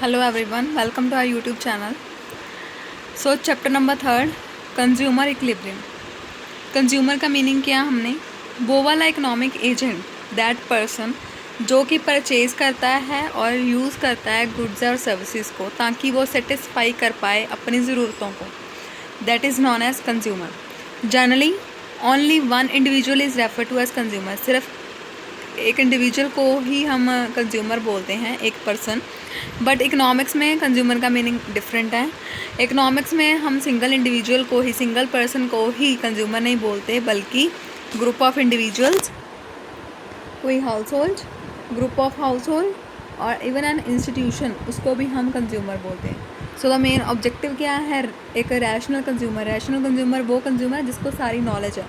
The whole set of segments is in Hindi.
Hello everyone, welcome to our YouTube channel. So chapter number 3 consumer equilibrium. Consumer का मीनिंग किया हमने, वो वाला इकोनॉमिक एजेंट, दैट पर्सन जो कि परचेज करता है और यूज़ करता है गुड्स और सर्विसेज को ताकि वो सेटिस्फाई कर पाए अपनी ज़रूरतों को, that is known as consumer. Generally only one individual is refer to as consumer. सिर्फ एक इंडिविजुअल को ही हम कंज्यूमर बोलते हैं, एक पर्सन। बट इकोनॉमिक्स में कंज्यूमर का मीनिंग डिफरेंट है। इकोनॉमिक्स में हम सिंगल इंडिविजुअल को ही, सिंगल पर्सन को ही कंज्यूमर नहीं बोलते, बल्कि ग्रुप ऑफ इंडिविजुअल्स, कोई house hold, group of house hold और इवन एन इंस्टीट्यूशन, उसको भी हम कंज्यूमर बोलते हैं। सो द मेन ऑब्जेक्टिव क्या है? एक रैशनल कंज्यूमर। रैशनल कंज्यूमर वो कंज्यूमर जिसको सारी नॉलेज है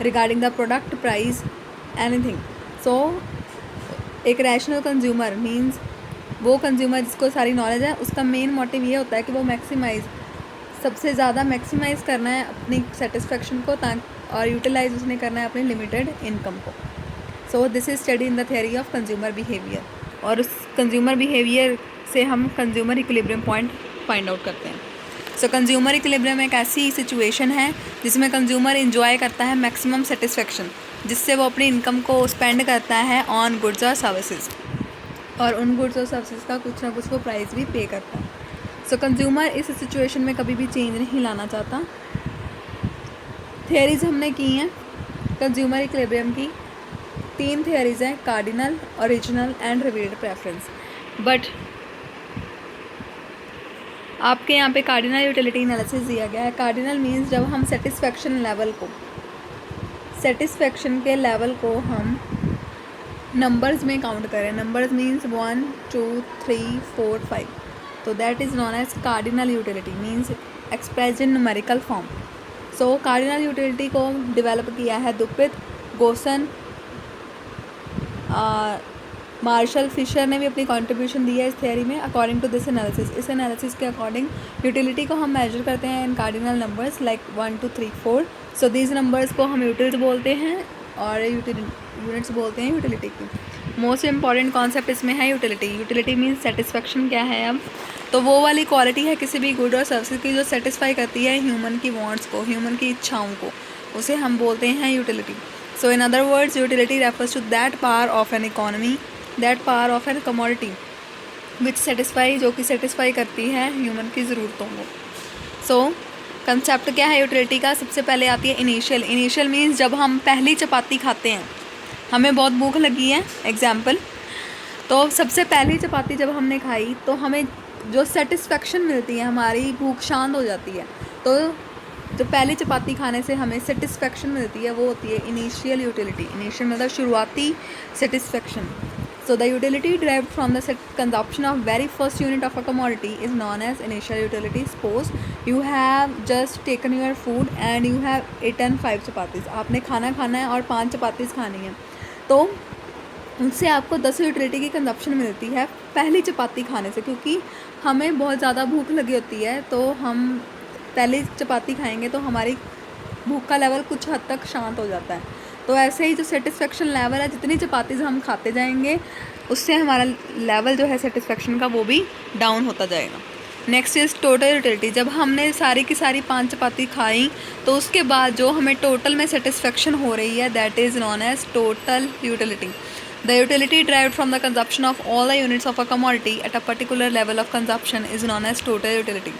regarding the product, price, anything. So एक रैशनल कंज्यूमर मीन्स वो कंज्यूमर जिसको सारी नॉलेज है, उसका मेन मोटिव ये होता है कि वो मैक्सिमाइज़, सबसे ज़्यादा मैक्सिमाइज़ करना है अपनी सेटिस्फेक्शन को, और यूटिलाइज उसने करना है अपनी लिमिटेड इनकम को। So this is study in the theory of consumer behaviour, और उस कंज्यूमर बिहेवियर से हम consumer equilibrium point find out करते हैं। सो कंज्यूमर इक्विलिब्रियम एक ऐसी सिचुएशन है जिसमें कंज्यूमर इंजॉय करता है मैक्सिमम सेटिस्फेक्शन, जिससे वो अपनी इनकम को स्पेंड करता है ऑन गुड्स और सर्विसेज, और उन गुड्स और सर्विसेज का कुछ ना कुछ वो प्राइस भी पे करता है। सो कंज्यूमर इस सिचुएशन में कभी भी चेंज नहीं लाना चाहता। थियरीज हमने की हैं कंज्यूमर इक्विलिब्रियम की, 3 थियरीज हैं, cardinal, original and revealed preference. But आपके यहाँ पे कार्डिनल यूटिलिटी एनालिसिस दिया गया है। कार्डिनल मीन्स जब हम सेटिस्फेक्शन के लेवल को हम नंबर्स में काउंट करें। नंबर्स मीन्स 1 2 3 4 5, तो that is known as cardinal utility, means express in numerical form. So cardinal utility को डेवलप किया है दुपित, गोसन, मार्शल, फिशर ने भी अपनी कंट्रीब्यूशन दी है इस थियरी में। अकॉर्डिंग टू दिस एनालिसिस, इस एनालिसिस के अकॉर्डिंग यूटिलिटी को हम मेजर करते हैं in cardinal numbers like 1 2 3 4। So these numbers को हम यूटिल्स बोलते हैं और यूनिट्स बोलते हैं यूटिलिटी की। मोस्ट इंपॉर्टेंट कॉन्सेप्ट इसमें है यूटिलिटी। यूटिलिटी मीन्स सेटिस्फेक्शन क्या है? अब तो वो वाली क्वालिटी है किसी भी गुड और सर्विस की जो सेटिस्फाई करती है ह्यूमन की वांट्स को, ह्यूमन की इच्छाओं को, उसे हम बोलते हैं utility. So in other words, utility refers to that power of an economy, that power of an commodity which satisfy, जो कि सेटिस्फाई करती है ह्यूमन की ज़रूरतों को। सो कंसेप्ट क्या है यूटिलिटी का? सबसे पहले आती है इनिशियल। इनिशियल मीन्स जब हम पहली चपाती खाते हैं, हमें बहुत भूख लगी है एग्जाम्पल, तो सबसे पहली चपाती जब हमने खाई तो हमें जो सेटिस्फेक्शन मिलती है, हमारी भूख शांत हो जाती है। तो जो पहली चपाती खाने से हमें सेटिस्फेक्शन मिलती है वो होती है इनिशियल यूटिलिटी। इनिशियल मतलब शुरुआती satisfaction. So the utility derived from the consumption of very first unit of a commodity is known as initial utility. Suppose you have just taken your food and you have eaten 5 chapatis. आपने खाना खाना है और 5 चपातीस खानी है, तो उनसे आपको 10 यूटिलिटी की कंजप्शन मिलती है पहली चपाती खाने से, क्योंकि हमें बहुत ज़्यादा भूख लगी होती है, तो हम पहली चपाती खाएंगे तो हमारी भूख का लेवल कुछ हद तक शांत हो जाता है। तो ऐसे ही जो सेटिस्फेक्शन लेवल है, जितनी चपातीज़ हम खाते जाएंगे उससे हमारा लेवल जो है सेटिस्फेक्शन का वो भी डाउन होता जाएगा। Next is total utility. जब हमने सारी की सारी 5 चपाती खाई तो उसके बाद जो हमें टोटल में सेटिस्फेक्शन हो रही है, that is known as total utility. The utility derived from the consumption of all the units of a commodity at a particular level of consumption is known as total utility.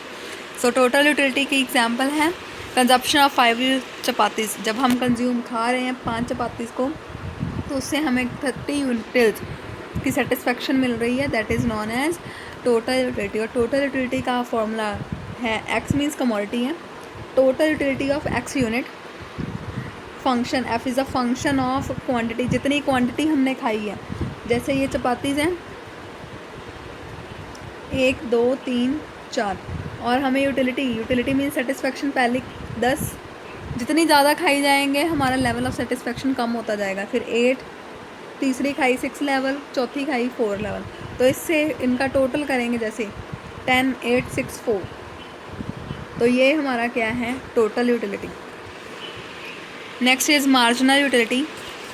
So total utility की एग्जाम्पल है कंजप्शन ऑफ 5 चपातीज़। जब हम कंज्यूम खा रहे हैं 5 चपातीज़ को, तो उससे हमें 30 यूनिट्स की सेटिस्फेक्शन मिल रही है, that is known as total utility. और टोटल यूटिलिटी का फॉर्मूला है, एक्स मीन्स कमोडिटी है, total utility of X unit, function F is a function of quantity, जितनी क्वांटिटी हमने खाई है। जैसे ये चपातीज़ हैं 1 2 3 4, और हमें यूटिलिटी मीन्स सेटिस्फेक्शन पहले 10, जितनी ज़्यादा खाई जाएंगे हमारा लेवल ऑफ सेटिस्फेक्शन कम होता जाएगा। फिर 8, तीसरी खाई 6 लेवल, चौथी खाई 4 लेवल, तो इससे इनका टोटल करेंगे जैसे 10 8 6 4, तो ये हमारा क्या है? Total utility. Next is marginal utility.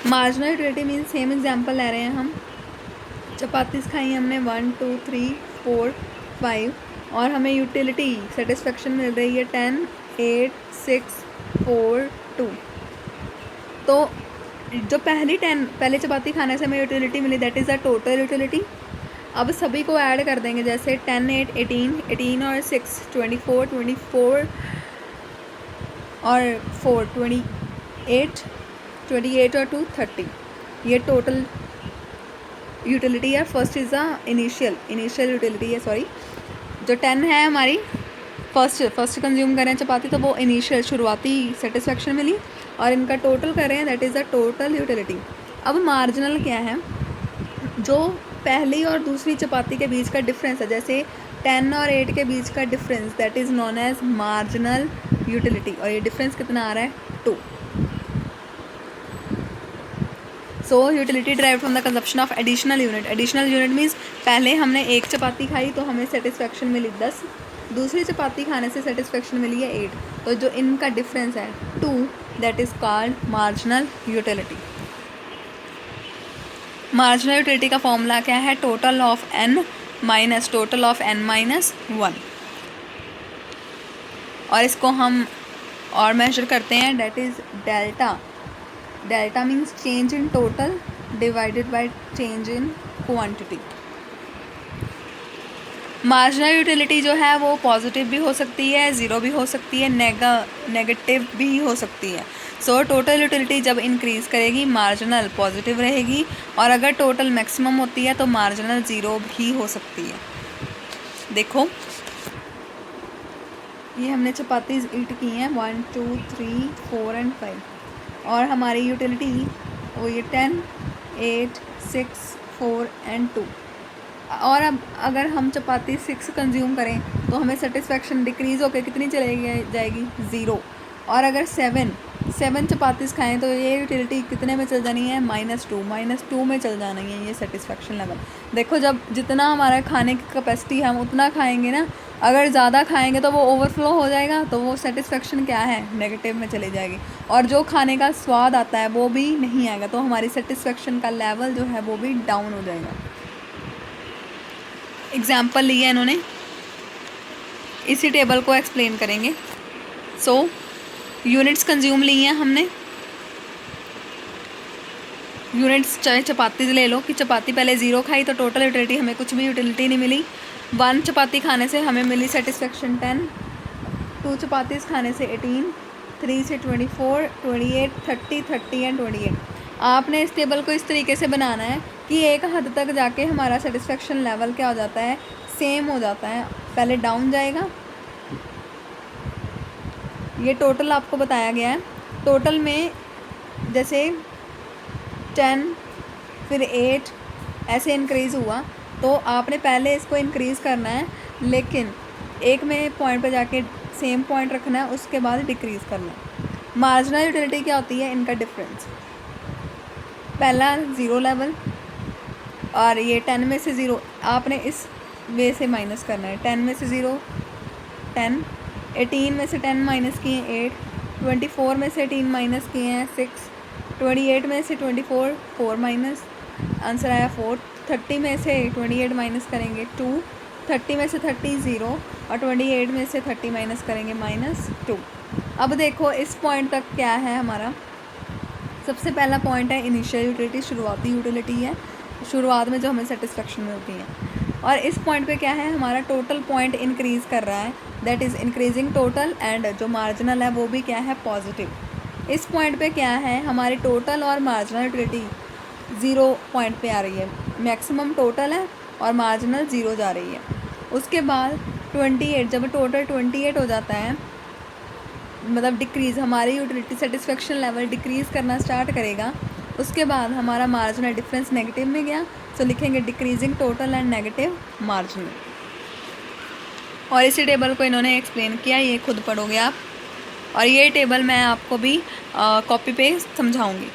Marginal utility means same example ले रहे हैं हम, चपातीस खाई हमने 1 2 3 4, 5 और हमें यूटिलिटी सेटिस्फेक्शन मिल रही है 10, 8, 6, 4, 2। तो जो पहली चपाती खाने से हमें यूटिलिटी मिली that is the total utility. अब सभी को ऐड कर देंगे, जैसे 10, 8, 18 और 6 24, 24 और 4 28 और 2 30। ये टोटल यूटिलिटी है। First is the initial utility है, सॉरी। जो 10 है हमारी फर्स्ट कंज्यूम कर रहे हैं चपाती, तो वो इनिशियल शुरुआती सेटिस्फेक्शन मिली, और इनका टोटल कर रहे हैं that is the total utility. अब मार्जिनल क्या है? जो पहली और दूसरी चपाती के बीच का डिफरेंस है, जैसे 10 और 8 के बीच का difference that is known as marginal utility, और ये डिफरेंस कितना आ रहा है? 2। So utility derived from the consumption of additional unit. Additional unit means पहले हमने एक चपाती खाई तो हमें सेटिस्फेक्शन मिली 10, दूसरी चपाती खाने से सेटिस्फेक्शन मिली है 8, तो जो इनका डिफरेंस है 2 that is called marginal utility. Marginal utility का फॉर्मूला क्या है? Total of n minus total of n minus 1, और इसको हम और मेजर करते हैं that is delta. Delta means change in total divided by change in quantity. Marginal utility जो है वो पॉजिटिव भी हो सकती है, ज़ीरो भी हो सकती है, नेगेटिव भी हो सकती है। सो टोटल यूटिलिटी जब इंक्रीज़ करेगी मार्जिनल पॉजिटिव रहेगी, और अगर टोटल मैक्सिमम होती है तो मार्जिनल ज़ीरो भी हो सकती है। देखो ये हमने चपाती ईट की हैं 1, 2, 3, 4 एंड 5, और हमारी यूटिलिटी वो ये 10, 8, 6, 4 एंड 2। और अब अगर हम चपाती 6 कंज्यूम करें तो हमें सेटिस्फेक्शन डिक्रीज़ होकर कितनी चली जाएगी? 0। और अगर 7 चपातीस खाएं तो ये यूटिलिटी कितने में चल जानी है? -2 में चल जानी है ये सेटिस्फेक्शन लेवल। देखो जब जितना हमारा खाने की कैपेसिटी हम उतना खाएंगे ना, अगर ज़्यादा खाएंगे तो वो ओवरफ्लो हो जाएगा, तो वो सेटिस्फेक्शन क्या है? नेगेटिव में चली जाएगी, और जो खाने का स्वाद आता है वो भी नहीं आएगा, तो हमारी सेटिस्फेक्शन का लेवल जो है वो भी डाउन हो जाएगा। एग्जाम्पल लिया इन्होंने, इसी टेबल को एक्सप्लेन करेंगे। सो यूनिट्स कंज्यूम ली हैं हमने। यूनिट्स चाहे चपाती ले लो कि चपाती पहले 0 खाई तो टोटल यूटिलिटी हमें कुछ भी यूटिलिटी नहीं मिली। 1 चपाती खाने से हमें मिली सेटिस्फेक्शन 10, 2 चपातीस खाने से 18, 3 से 24, 28, 30 एंड 28। आपने इस टेबल को इस तरीके से बनाना है कि एक हद तक जाके हमारा सेटिस्फेक्शन लेवल क्या हो जाता है? सेम हो जाता है, पहले डाउन जाएगा। ये टोटल आपको बताया गया है। टोटल में जैसे 10 फिर 8 ऐसे इंक्रीज़ हुआ, तो आपने पहले इसको इंक्रीज़ करना है, लेकिन एक में पॉइंट पे जाके सेम पॉइंट रखना है, उसके बाद डिक्रीज़ करना है। मार्जिनल यूटिलिटी क्या होती है? इनका डिफरेंस। पहला 0 लेवल, और ये 10 में से 0 आपने इस वे से माइनस करना है। 10 में से 0 10, 18 में से 10 माइनस किए 8, 24 में से 18 माइनस किए हैं 6, 28 में से 24 4 माइनस, आंसर आया 4। 30 में से 28 माइनस करेंगे 2, 30 में से 30 0, और 28 में से 30 माइनस करेंगे -2। अब देखो इस पॉइंट तक क्या है हमारा? सबसे पहला पॉइंट है इनिशियल यूटिलिटी, शुरुआती यूटिलिटी है, शुरुआत में जो हमें सेटिस्फेक्शन मिलती है। और इस पॉइंट पे क्या है? हमारा टोटल पॉइंट इंक्रीज़ कर रहा है, that is increasing total, and जो मार्जिनल है वो भी क्या है? पॉजिटिव। इस पॉइंट पे क्या है? हमारी टोटल और मार्जिनल यूटिलिटी 0 पॉइंट पे आ रही है, मैक्सिमम टोटल है और मार्जिनल 0 जा रही है। उसके बाद 28, जब टोटल 28 हो जाता है, मतलब डिक्रीज़, हमारी यूटिलिटी सेटिस्फेक्शन लेवल डिक्रीज़ करना स्टार्ट करेगा। उसके बाद हमारा मार्जिनल डिफरेंस नेगेटिव में गया, तो लिखेंगे decreasing total and negative marginal. और इसी टेबल को इन्होंने एक्सप्लेन किया, ये खुद पढ़ोगे आप, और ये टेबल मैं आपको भी कॉपी पे समझाऊंगी।